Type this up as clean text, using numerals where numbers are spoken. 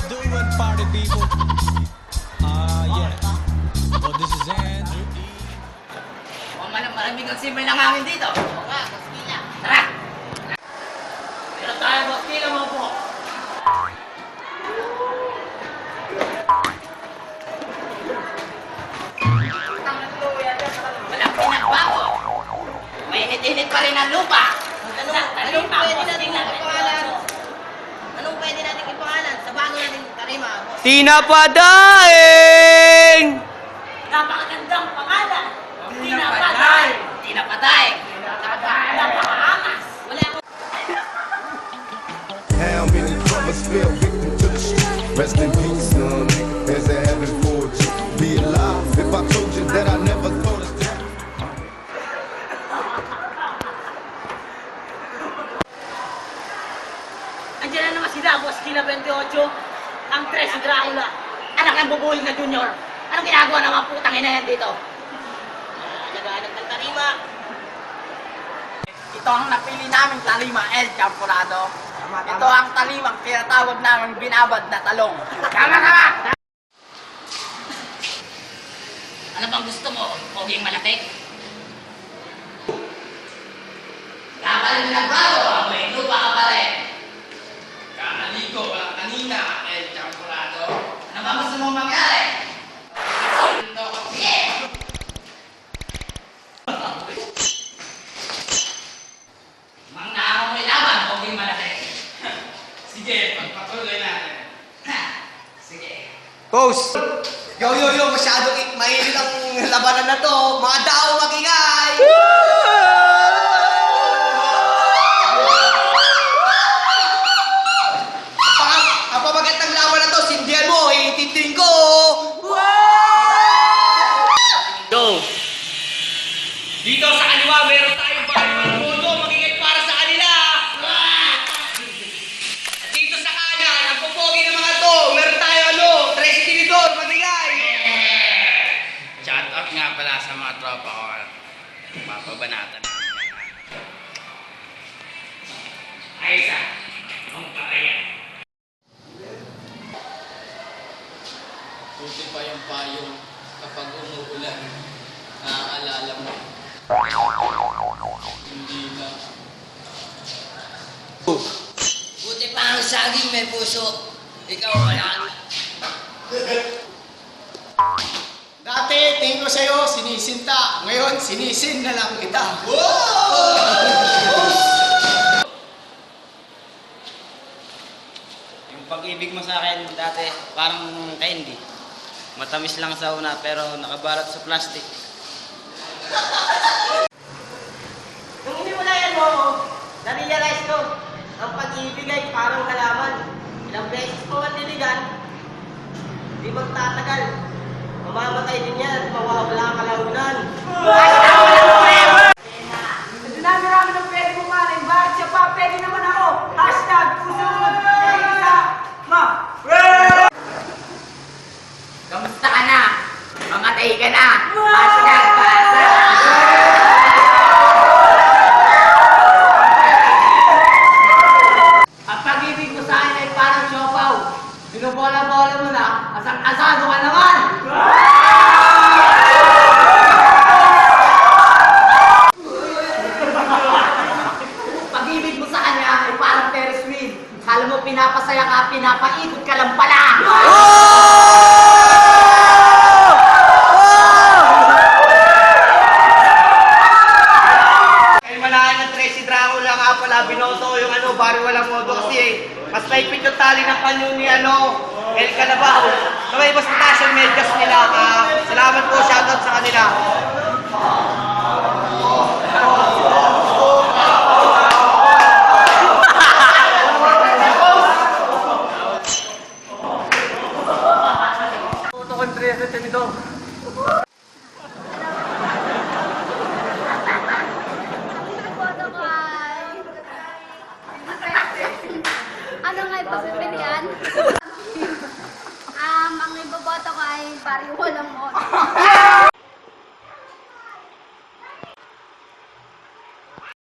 doing, party people? Yeah. Well, this is Andrew. Maraming nagsimay ng hangin dito. Oo nga, Boskila. Tara! Pero tayo, Boskila mo po. Walang pinagbago. Mainit-init pa rin ang lupa. Anong pwede natin ipangalan sa bago natin tarima? Tina Padaeng! Napakagandang pangalan. Tina Patay. Tina Patay. Napakaangas. Wala akong... How many brothers fell victim to the street? Rest in peace, son. There's a heaven for you. Be alive. If I told you that I never thought of that. Andiyan na naman sila, Boskila 28. Ang tres si Dracula. Anak ng bubuhay na Junior. Anong ginagawa ng mga putang ina yan dito? Naghahanap ng tarima. Ito ang napili naming talima, El Champurado. Ito ang talimang tinatawag namin binabad na talong. Tama! Ano bang gusto mo? Poging malapit? Kapalit na bravo, amoy lupa ka pa rin. Kakaligo walang kanina, El Champurado. Ano bang gusto mo mangyari? Sige! Mang naamoy laban, poging malapit. Sige, pagpatuloy natin. Sige. Pose! Yo, masyadong mainit ang labanan na to. Mga tao magingay! Ang pamagat ng laban na to, sindihan mo, ititin ko! Go! Dito sa kaliwa, meron tayong bariwang moto, magiging para sa kanila! At dito sa kanan, ang pupogi ng mga to, meron tayo Tres Tinidor, magingay! Shout out nga pala sa mga tropa ko. Papabanatan namin yan. Ayos ah. Ang patayan. Buti pa yung payo kapag umuulan, naaalala mo. Hindi na. Buti pa ang saging may puso. Ikaw wala. Dati, tingin ko sa'yo, sinisinta. Ngayon, sinisin na lang kita. Yung pag-ibig mo sa akin dati, parang candy. Matamis lang sa una pero nakabalat sa plastic. Nung iniwalayan mo ako, na-realize ko, ang pag-ibig ay parang halaman. Ilang beses mo ang diligan, di magtatagal. Mamamatay din yan at mawawala ang kalaunan. Dinami-rami ng pwede mo manin. Bakit siya pa? Pwede naman ako. Hashtag susunod. Kamusta ka na? Mamatay ka na. Hashtag pasa. Ang pag-ibig mo sa akin ay parang siopaw. Binubola-bola mo na. Asang-asado ka naman. Pag-ibig mo sa kanya ay parang Ferris wheel. Kala mo pinapasaya ka, pinapaikot ka lang pala. Kaya manahan ng Tres si Dracula nga pala, binoto ko yung bari walang modo kasi mas maipit yung tali ng panyo ni El Calabaw. So may mas mataas yung medyas nila. Salamat po, shoutout sa kanila. Ito ko 3 Tinidor. Ano nga ipapipilian? Ang iboboto ko ay pariwalang mo.